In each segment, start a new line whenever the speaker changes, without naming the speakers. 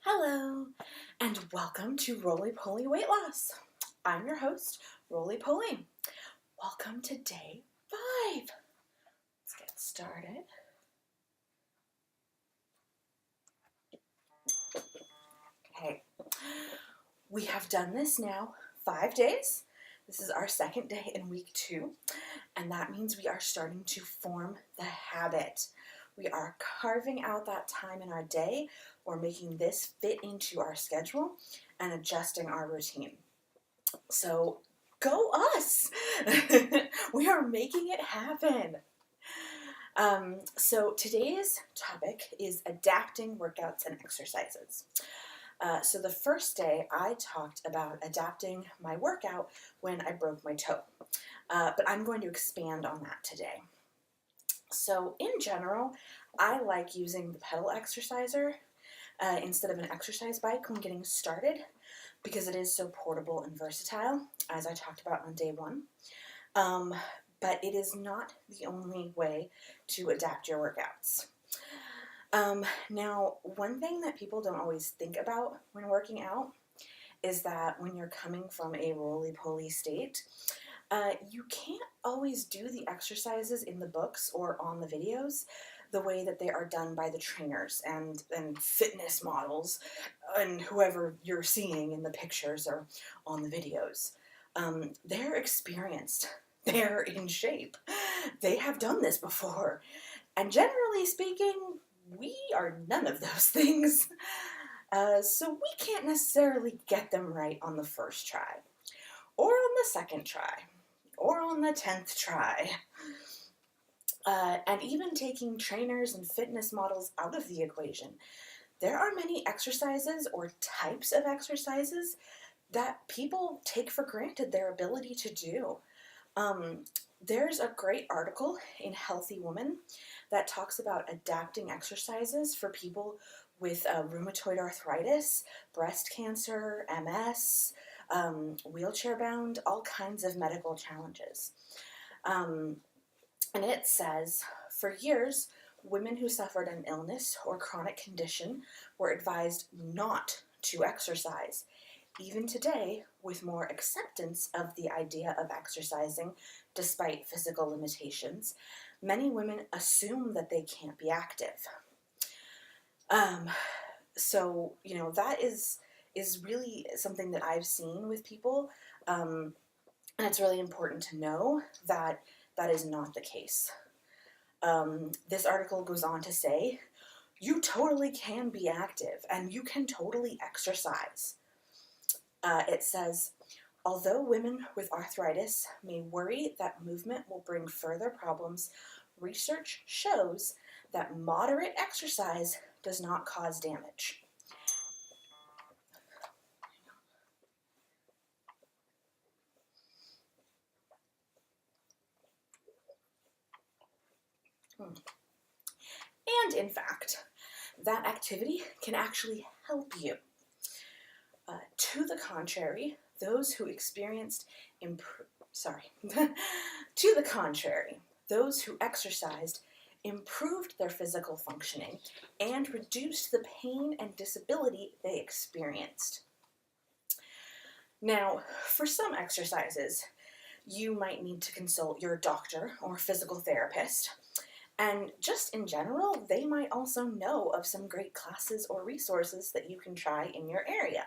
Hello, and welcome to Roly Poly Weight Loss. I'm your host, Roly Poly. Welcome to day 5. Let's get started. Okay, we have done this now 5 days. This is our second day in week 2, and that means we are starting to form the habit. We are carving out that time in our day. We're making this fit into our schedule and adjusting our routine. So go us! We are making it happen. So today's topic is adapting workouts and exercises. So the first day I talked about adapting my workout when I broke my toe, but I'm going to expand on that today. So in general, I like using the pedal exerciser instead of an exercise bike when getting started because it is so portable and versatile, as I talked about on day 1. But it is not the only way to adapt your workouts. Now, one thing that people don't always think about when working out is that when you're coming from a roly-poly state, you can't always do the exercises in the books or on the videos the way that they are done by the trainers and fitness models and whoever you're seeing in the pictures or on the videos. They're experienced. They're in shape. They have done this before. And generally speaking, we are none of those things. So we can't necessarily get them right on the first try, or on the second try, or on the 10th try. And even taking trainers and fitness models out of the equation, there are many exercises or types of exercises that people take for granted their ability to do. There's a great article in Healthy Woman that talks about adapting exercises for people with rheumatoid arthritis, breast cancer, MS, wheelchair-bound, all kinds of medical challenges. And it says, for years, women who suffered an illness or chronic condition were advised not to exercise. Even today, with more acceptance of the idea of exercising despite physical limitations, many women assume that they can't be active. So, that is really something that I've seen with people, and it's really important to know that that is not the case. This article goes on to say, you totally can be active, and you can totally exercise. It says, although women with arthritis may worry that movement will bring further problems, research shows that moderate exercise does not cause damage. And in fact, that activity can actually help you. To the contrary, those who experienced to the contrary, those who exercised improved their physical functioning and reduced the pain and disability they experienced. Now, for some exercises, you might need to consult your doctor or physical therapist. And just in general, they might also know of some great classes or resources that you can try in your area.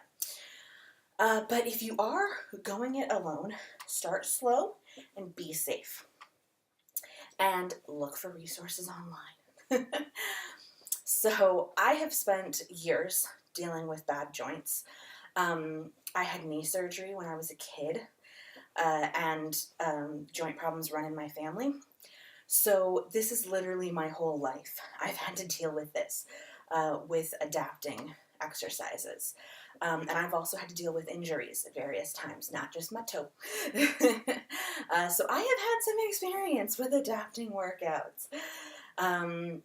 But if you are going it alone, start slow and be safe. And look for resources online. So I have spent years dealing with bad joints. I had knee surgery when I was a kid, and joint problems run in my family. So this is literally my whole life. I've had to deal with this, with adapting exercises. And I've also had to deal with injuries at various times, not just my toe. So I have had some experience with adapting workouts. And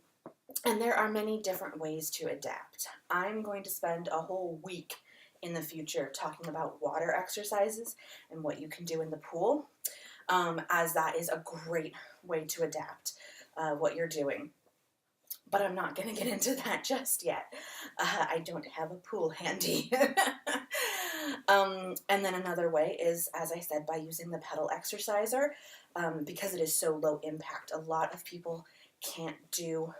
there are many different ways to adapt. I'm going to spend a whole week in the future talking about water exercises and what you can do in the pool, as that is a great way to adapt what you're doing. but I'm not going to get into that just yet. I don't have a pool handy. And then another way is, as I said, by using the pedal exerciser. Because it is so low impact, a lot of people can't do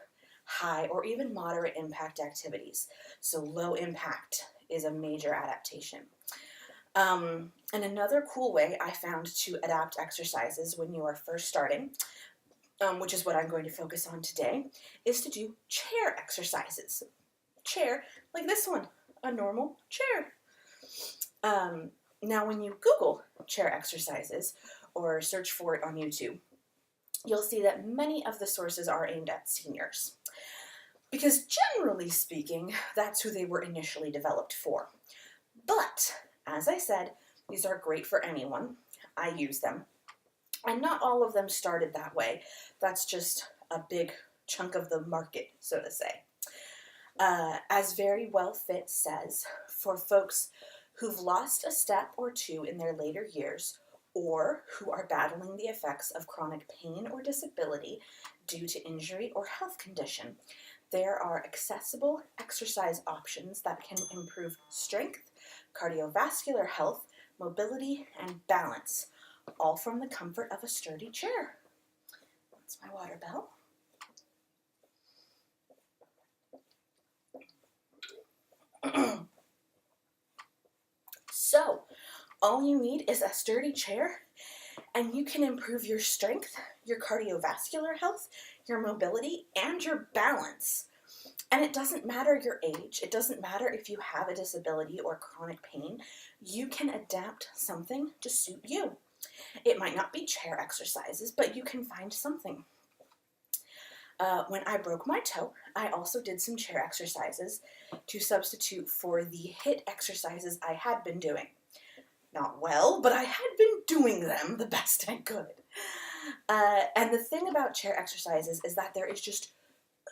high or even moderate impact activities. So low impact is a major adaptation. And another cool way I found to adapt exercises when you are first starting, which is what I'm going to focus on today, is to do chair exercises. Chair, like this one, a normal chair. Now when you Google chair exercises or search for it on YouTube, you'll see that many of the sources are aimed at seniors. Because generally speaking, that's who they were initially developed for. But, as I said, these are great for anyone. I use them. And not all of them started that way. That's just a big chunk of the market, so to say. As Very Well Fit says, for folks who've lost a step or two in their later years, or who are battling the effects of chronic pain or disability due to injury or health condition, there are accessible exercise options that can improve strength, cardiovascular health, mobility, and balance, all from the comfort of a sturdy chair. That's my water bell. So, all you need is a sturdy chair, and you can improve your strength, your cardiovascular health, your mobility, and your balance. And it doesn't matter your age. It doesn't matter if you have a disability or chronic pain. You can adapt something to suit you. It might not be chair exercises, but you can find something. When I broke my toe, I also did some chair exercises to substitute for the HIIT exercises I had been doing. Not well, but I had been doing them the best I could. And the thing about chair exercises is that there is just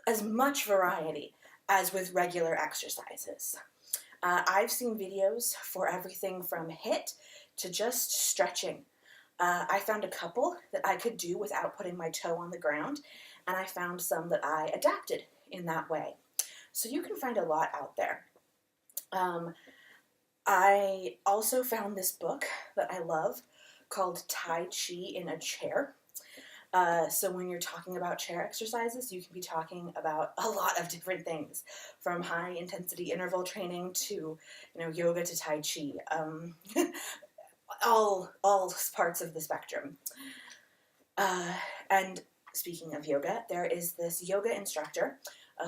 as much variety as with regular exercises. I've seen videos for everything from HIIT to just stretching. I found a couple that I could do without putting my toe on the ground, and I found some that I adapted in that way. So you can find a lot out there. I also found this book that I love called Tai Chi in a Chair. So when you're talking about chair exercises, you can be talking about a lot of different things, from high intensity interval training to, yoga to Tai Chi, all parts of the spectrum. And speaking of yoga, there is this yoga instructor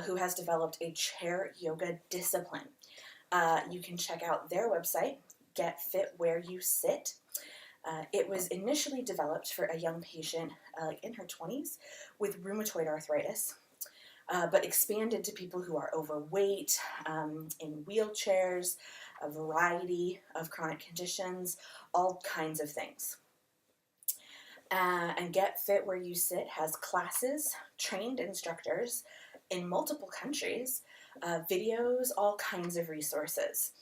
who has developed a chair yoga discipline. You can check out their website, Get Fit Where You Sit. It was initially developed for a young patient in her 20s with rheumatoid arthritis, but expanded to people who are overweight, in wheelchairs, a variety of chronic conditions, all kinds of things. And Get Fit Where You Sit has classes, trained instructors in multiple countries, videos, all kinds of resources.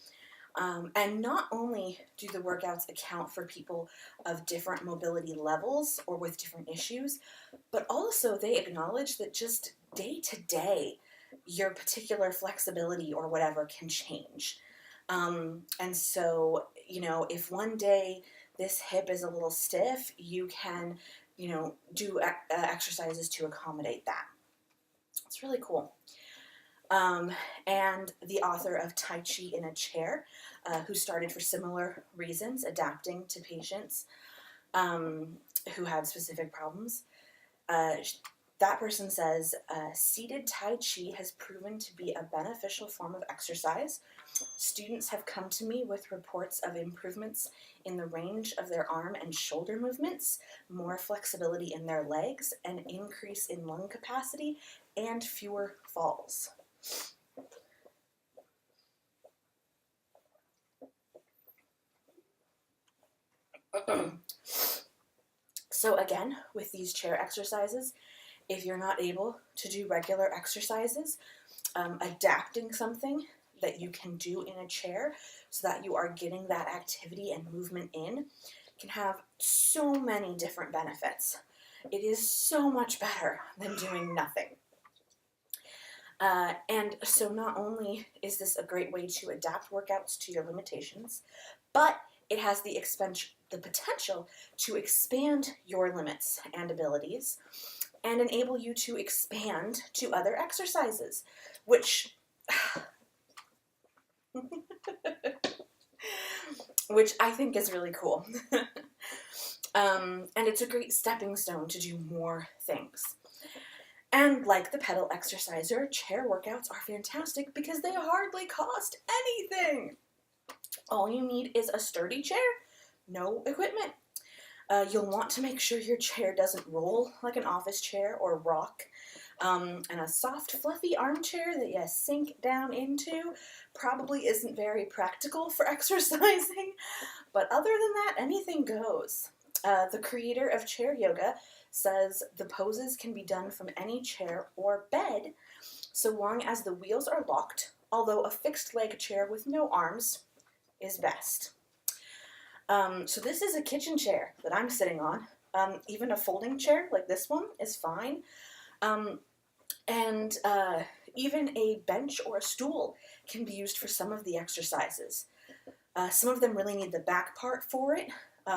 And not only do the workouts account for people of different mobility levels or with different issues, but also they acknowledge that just day to day, your particular flexibility or whatever can change. And so, if one day this hip is a little stiff, you can, do exercises to accommodate that. It's really cool. And the author of Tai Chi in a Chair, who started for similar reasons, adapting to patients who had specific problems. That person says, seated Tai Chi has proven to be a beneficial form of exercise. Students have come to me with reports of improvements in the range of their arm and shoulder movements, more flexibility in their legs, an increase in lung capacity, and fewer falls. So again, with these chair exercises, if you're not able to do regular exercises, adapting something that you can do in a chair so that you are getting that activity and movement in can have so many different benefits. It is so much better than doing nothing. And so not only is this a great way to adapt workouts to your limitations, but it has the potential to expand your limits and abilities and enable you to expand to other exercises, which which I think is really cool. And it's a great stepping stone to do more things. And like the pedal exerciser, chair workouts are fantastic because they hardly cost anything. All you need is a sturdy chair, no equipment. You'll want to make sure your chair doesn't roll like an office chair or rock. And a soft, fluffy armchair that you sink down into probably isn't very practical for exercising. But other than that, anything goes. The creator of chair yoga says the poses can be done from any chair or bed so long as the wheels are locked, although a fixed leg chair with no arms is best. So this is a kitchen chair that I'm sitting on. Even a folding chair like this one is fine. And even a bench or a stool can be used for some of the exercises. Some of them really need the back part for it,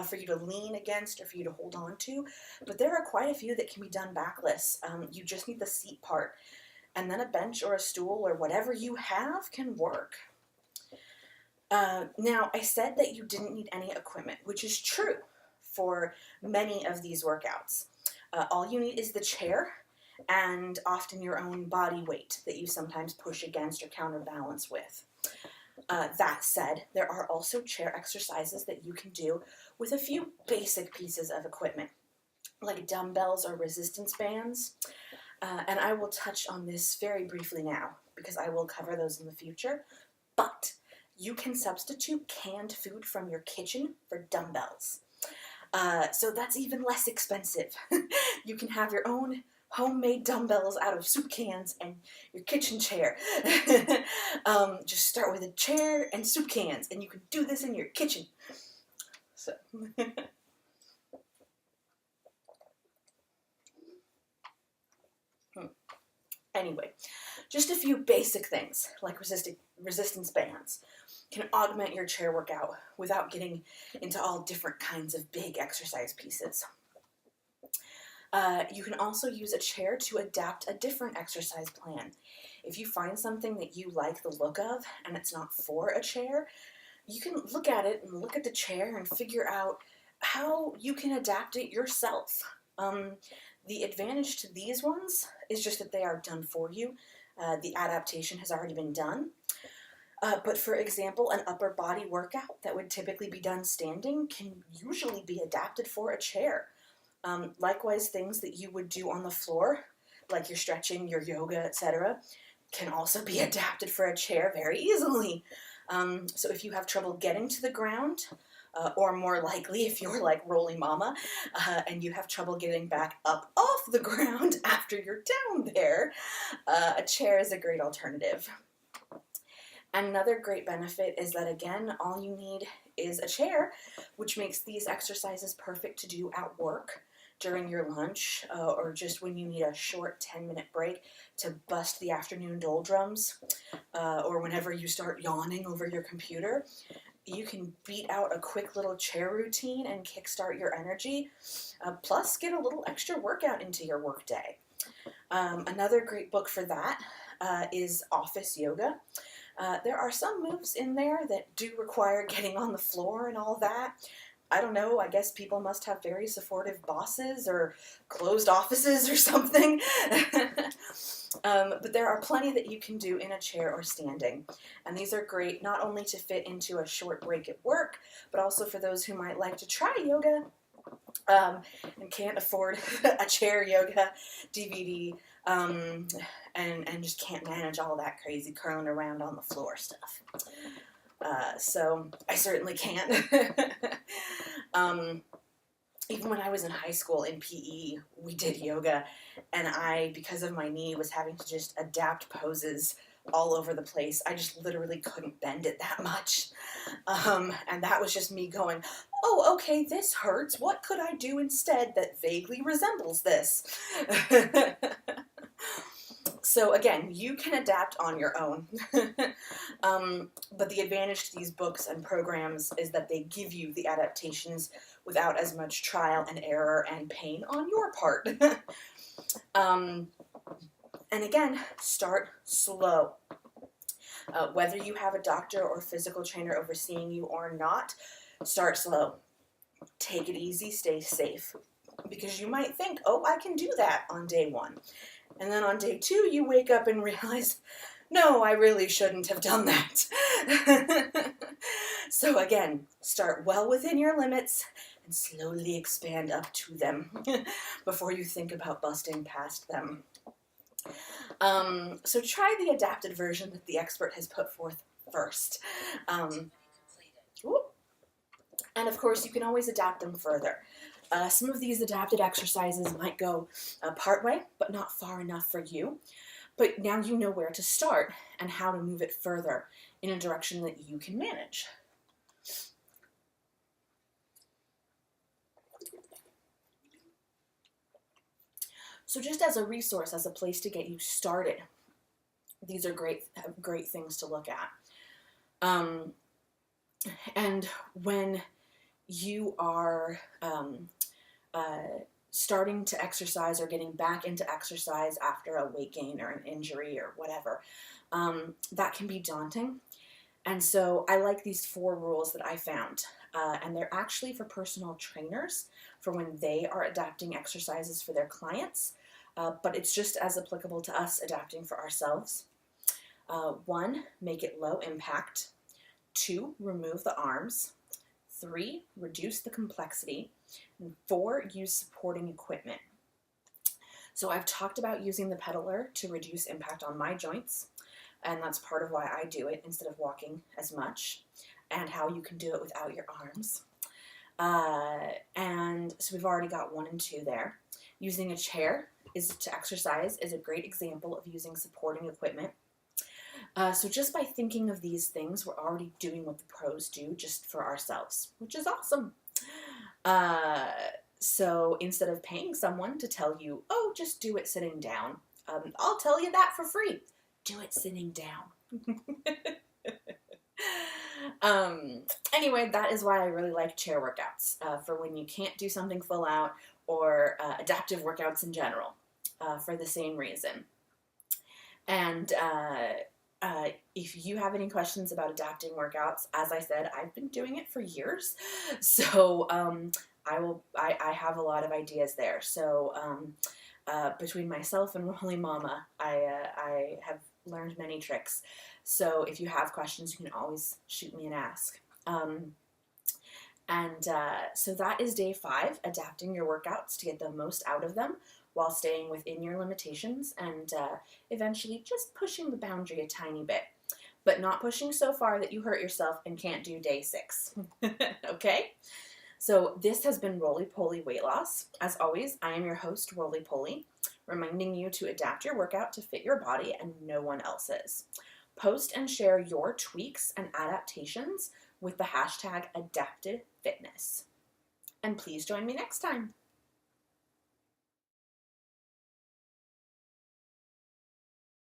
for you to lean against or for you to hold on to, but there are quite a few that can be done backless. You just need the seat part, and then a bench or a stool or whatever you have can work. Now, I said that you didn't need any equipment, which is true for many of these workouts. All you need is the chair and often your own body weight that you sometimes push against or counterbalance with. That said, there are also chair exercises that you can do with a few basic pieces of equipment, like dumbbells or resistance bands. And I will touch on this very briefly now, because I will cover those in the future. But you can substitute canned food from your kitchen for dumbbells. So that's even less expensive. You can have your own homemade dumbbells out of soup cans and your kitchen chair. Just start with a chair and soup cans, and you can do this in your kitchen. So. Anyway, just a few basic things like resistance bands can augment your chair workout without getting into all different kinds of big exercise pieces. You can also use a chair to adapt a different exercise plan. If you find something that you like the look of and it's not for a chair, you can look at it and look at the chair and figure out how you can adapt it yourself. The advantage to these ones is just that they are done for you. The adaptation has already been done. But for example, an upper body workout that would typically be done standing can usually be adapted for a chair. Likewise, things that you would do on the floor, like your stretching, your yoga, etc., can also be adapted for a chair very easily. So if you have trouble getting to the ground, or more likely if you're like Rolly Mama, and you have trouble getting back up off the ground after you're down there, a chair is a great alternative. Another great benefit is that, again, all you need is a chair, which makes these exercises perfect to do at work, during your lunch, or just when you need a short 10-minute break to bust the afternoon doldrums, or whenever you start yawning over your computer. You can beat out a quick little chair routine and kickstart your energy, plus get a little extra workout into your workday. Another great book for that is Office Yoga. There are some moves in there that do require getting on the floor and all that. I don't know, I guess people must have very supportive bosses or closed offices or something. But there are plenty that you can do in a chair or standing. And these are great not only to fit into a short break at work, but also for those who might like to try yoga and can't afford a chair yoga DVD and just can't manage all that crazy curling around on the floor stuff. So I certainly can't. Even when I was in high school in PE, we did yoga, and I, because of my knee, was having to just adapt poses all over the place. I just literally couldn't bend it that much. And that was just me going, oh, okay, this hurts. What could I do instead that vaguely resembles this? So again, you can adapt on your own, but the advantage to these books and programs is that they give you the adaptations without as much trial and error and pain on your part. And again, start slow. Whether you have a doctor or physical trainer overseeing you or not, start slow. Take it easy, stay safe. Because you might think, oh, I can do that on day 1. And then on day 2, you wake up and realize, no, I really shouldn't have done that. So again, start well within your limits and slowly expand up to them before you think about busting past them. So try the adapted version that the expert has put forth first. And of course, you can always adapt them further. Some of these adapted exercises might go part way, but not far enough for you. But now you know where to start and how to move it further in a direction that you can manage. So just as a resource, as a place to get you started, these are great things to look at. And when you are starting to exercise or getting back into exercise after a weight gain or an injury or whatever, that can be daunting. And so I like these 4 rules that I found. And they're actually for personal trainers for when they are adapting exercises for their clients. But it's just as applicable to us adapting for ourselves. 1, make it low impact. 2, remove the arms. 3, reduce the complexity. And 4, use supporting equipment. So I've talked about using the pedaler to reduce impact on my joints, and that's part of why I do it instead of walking as much, and how you can do it without your arms. And so we've already got 1 and 2 there. Using a chair to exercise is a great example of using supporting equipment. So just by thinking of these things, we're already doing what the pros do just for ourselves, which is awesome. So instead of paying someone to tell you, oh, just do it sitting down, I'll tell you that for free. Do it sitting down. Anyway, that is why I really like chair workouts, for when you can't do something full out, or adaptive workouts in general, for the same reason. And if you have any questions about adapting workouts, as I said, I've been doing it for years, so I have a lot of ideas there. So between myself and Rolly Mama, I have learned many tricks. So if you have questions, you can always shoot me and ask. So that is day 5, adapting your workouts to get the most out of them while staying within your limitations and eventually just pushing the boundary a tiny bit, but not pushing so far that you hurt yourself and can't do day 6. Okay? So this has been Roly Poly Weight Loss. As always, I am your host, Roly Poly, reminding you to adapt your workout to fit your body and no one else's. Post and share your tweaks and adaptations with the hashtag AdaptedFitness. And please join me next time.